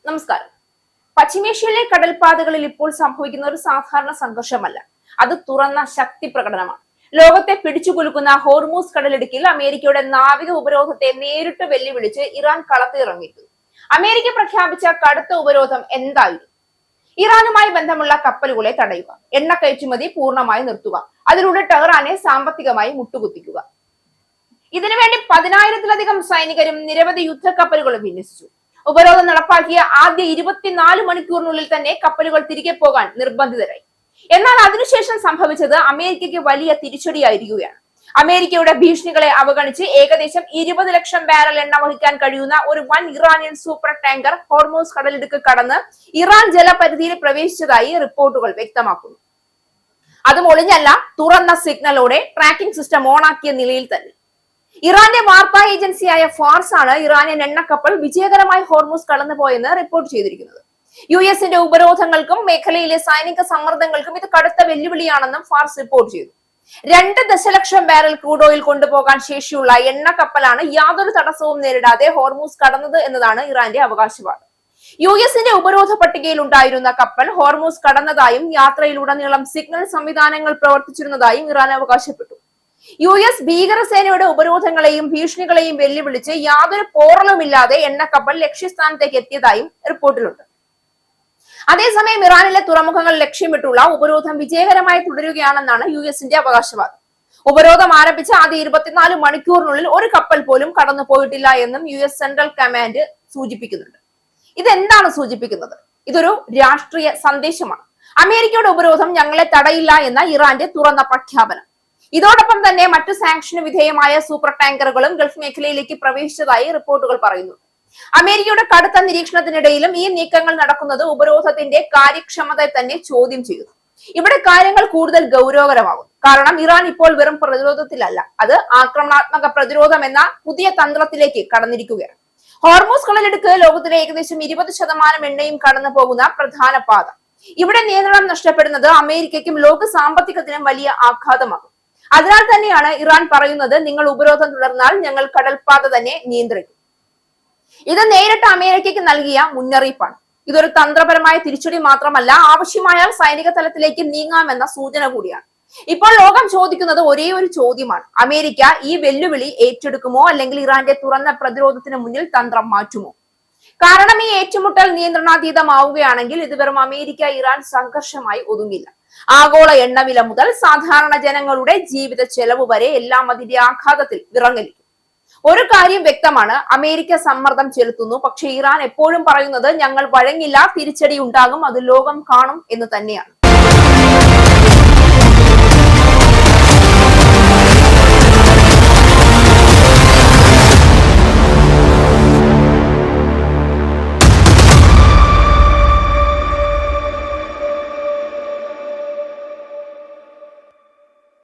നമസ്കാരം. പശ്ചിമേഷ്യയിലെ കടൽപാതകളിൽ ഇപ്പോൾ സംഭവിക്കുന്ന ഒരു സാധാരണ സംഘർഷമല്ല, അത് തുറന്ന ശക്തി പ്രകടനമാണ്. ലോകത്തെ പിടിച്ചുകുലുക്കുന്ന ഹോർമൂസ് കടലിടുക്കിൽ അമേരിക്കയുടെ നാവിക ഉപരോധത്തെ നേരിട്ട് വെല്ലുവിളിച്ച് ഇറാൻ കളത്തിലിറങ്ങിയിരിക്കുന്നു. അമേരിക്ക പ്രഖ്യാപിച്ച കടുത്ത ഉപരോധം എന്തായിരുന്നു? ഇറാനുമായി ബന്ധമുള്ള കപ്പലുകളെ തടയുക, എണ്ണ കയറ്റുമതി പൂർണ്ണമായി നിർത്തുക, അതിലൂടെ ടെഹ്റാനെ സാമ്പത്തികമായി മുട്ടുകുത്തിക്കുക. ഇതിനുവേണ്ടി 10,000-ലധികം സൈനികരും നിരവധി യുദ്ധക്കപ്പലുകളും വിന്യസിച്ചു. ഉപരോധം നടപ്പാക്കിയ ആദ്യ 24 മണിക്കൂറിനുള്ളിൽ തന്നെ കപ്പലുകൾ തിരികെ പോകാൻ നിർബന്ധിതരായി. എന്നാൽ അതിനുശേഷം സംഭവിച്ചത് അമേരിക്കയ്ക്ക് വലിയ തിരിച്ചടിയായിരിക്കുകയാണ്. അമേരിക്കയുടെ ഭീഷണികളെ അവഗണിച്ച് ഏകദേശം 20 ലക്ഷം ബാരൽ എണ്ണ വഹിക്കാൻ കഴിയുന്ന ഒരു വൻ ഇറാനിയൻ സൂപ്പർ ടാങ്കർ ഹോർമൂസ് കടലിടുക്ക് കടന്ന് ഇറാൻ ജലപരിധിയിൽ പ്രവേശിച്ചതായി റിപ്പോർട്ടുകൾ വ്യക്തമാക്കുന്നു. അതും ഒളിഞ്ഞല്ല, തുറന്ന സിഗ്നലോടെ ട്രാക്കിംഗ് സിസ്റ്റം ഓണാക്കിയ നിലയിൽ തന്നെ. ഇറാന്റെ വാർത്താ ഏജൻസിയായ ഫാർസ് ആണ് ഇറാനിയൻ എണ്ണക്കപ്പൽ വിജയകരമായി ഹോർമൂസ് കടന്നുപോയെന്ന് റിപ്പോർട്ട് ചെയ്തിരിക്കുന്നത്. യുഎസിന്റെ ഉപരോധങ്ങൾക്കും മേഖലയിലെ സൈനിക സമ്മർദ്ദങ്ങൾക്കും ഇത് കടുത്ത വെല്ലുവിളിയാണെന്നും ഫാർസ് റിപ്പോർട്ട് ചെയ്തു. 2 ദശലക്ഷം ബാരൽ ക്രൂഡ് ഓയിൽ കൊണ്ടുപോകാൻ ശേഷിയുള്ള എണ്ണക്കപ്പലാണ് യാതൊരു തടസ്സവും നേരിടാതെ ഹോർമൂസ് കടന്നത് എന്നതാണ് ഇറാന്റെ അവകാശവാദം. യുഎസിന്റെ ഉപരോധ പട്ടികയിൽ ഉണ്ടായിരുന്ന കപ്പൽ ഹോർമൂസ് കടന്നതായും യാത്രയിലുടനീളം സിഗ്നൽ സംവിധാനങ്ങൾ പ്രവർത്തിച്ചിരുന്നതായും ഇറാൻ അവകാശപ്പെട്ടു. യുഎസ് ഭീകരസേനയുടെ ഉപരോധങ്ങളെയും ഭീഷണികളെയും വെല്ലുവിളിച്ച് യാതൊരു പോറലുമില്ലാതെ എണ്ണക്കപ്പൽ ലക്ഷ്യസ്ഥാനത്തേക്ക് എത്തിയതായും റിപ്പോർട്ടിലുണ്ട്. അതേസമയം ഇറാനിലെ തുറമുഖങ്ങൾ ലക്ഷ്യമിട്ടുള്ള ഉപരോധം വിജയകരമായി തുടരുകയാണെന്നാണ് യുഎസിന്റെ അവകാശവാദം. ഉപരോധം ആരംഭിച്ച ആദ്യ 24 മണിക്കൂറിനുള്ളിൽ ഒരു കപ്പൽ പോലും കടന്നു പോയിട്ടില്ല എന്നും യുഎസ് സെൻട്രൽ കമാൻഡ് സൂചിപ്പിക്കുന്നുണ്ട്. ഇതെന്താണ് സൂചിപ്പിക്കുന്നത്? ഇതൊരു രാഷ്ട്രീയ സന്ദേശമാണ്. അമേരിക്കയുടെ ഉപരോധം ഞങ്ങളെ തടയില്ല എന്ന ഇറാന്റെ തുറന്ന പ്രഖ്യാപനം. ഇതോടൊപ്പം തന്നെ മറ്റു സാങ്ഷന് വിധേയമായ സൂപ്പർ ടാങ്കറുകളും ഗൾഫ് മേഖലയിലേക്ക് പ്രവേശിച്ചതായി റിപ്പോർട്ടുകൾ പറയുന്നു. അമേരിക്കയുടെ കടുത്ത നിരീക്ഷണത്തിനിടയിലും ഈ നീക്കങ്ങൾ നടക്കുന്നത് ഉപരോധത്തിന്റെ കാര്യക്ഷമതയെ തന്നെ ചോദ്യം ചെയ്യുന്നു. ഇവിടെ കാര്യങ്ങൾ കൂടുതൽ ഗൗരവകരമാകും. കാരണം ഇറാൻ ഇപ്പോൾ വെറും പ്രതിരോധത്തിലല്ല, അത് ആക്രമണാത്മക പ്രതിരോധം എന്ന പുതിയ തന്ത്രത്തിലേക്ക് കടന്നിരിക്കുകയാണ്. ഹോർമൂസ് കടലിടുക്ക് ലോകത്തിലെ ഏകദേശം 20% എണ്ണയും കടന്നു പോകുന്ന പ്രധാന പാത. ഇവിടെ നിയന്ത്രണം നഷ്ടപ്പെടുന്നത് അമേരിക്കയ്ക്കും ലോക സാമ്പത്തികത്തിനും വലിയ ആഘാതമാകും. അതിനാൽ തന്നെയാണ് ഇറാൻ പറയുന്നത്, നിങ്ങൾ ഉപരോധം തുടർന്നാൽ ഞങ്ങൾ കടൽപാത തന്നെ നിയന്ത്രിക്കും. ഇത് നേരിട്ട് അമേരിക്കയ്ക്ക് നൽകിയ മുന്നറിയിപ്പാണ്. ഇതൊരു തന്ത്രപരമായ തിരിച്ചടി മാത്രമല്ല, ആവശ്യമായാൽ സൈനിക തലത്തിലേക്ക് നീങ്ങാമെന്ന സൂചന കൂടിയാണ്. ഇപ്പോൾ ലോകം ചോദിക്കുന്നത് ഒരേ ഒരു ചോദ്യമാണ്: അമേരിക്ക ഈ വെല്ലുവിളി ഏറ്റെടുക്കുമോ, അല്ലെങ്കിൽ ഇറാന്റെ തുറന്ന പ്രതിരോധത്തിന് മുന്നിൽ തന്ത്രം മാറ്റുമോ? കാരണം ഈ ഏറ്റുമുട്ടൽ നിയന്ത്രണാതീതമാവുകയാണെങ്കിൽ ഇത് വെറും അമേരിക്ക ഇറാൻ സംഘർഷമായി ഒതുങ്ങില്ല. ആഗോള എണ്ണവില മുതൽ സാധാരണ ജനങ്ങളുടെ ജീവിത ചെലവ് വരെ എല്ലാം അതിന്റെ ആഘാതത്തിൽ വിറങ്ങലിക്കും. ഒരു കാര്യം വ്യക്തമാണ്, അമേരിക്ക സമ്മർദ്ദം ചെലുത്തുന്നു, പക്ഷേ ഇറാൻ എപ്പോഴും പറയുന്നത് ഞങ്ങൾ വഴങ്ങില്ല, തിരിച്ചടി ഉണ്ടാകും, അത് ലോകം കാണും എന്ന് തന്നെയാണ്.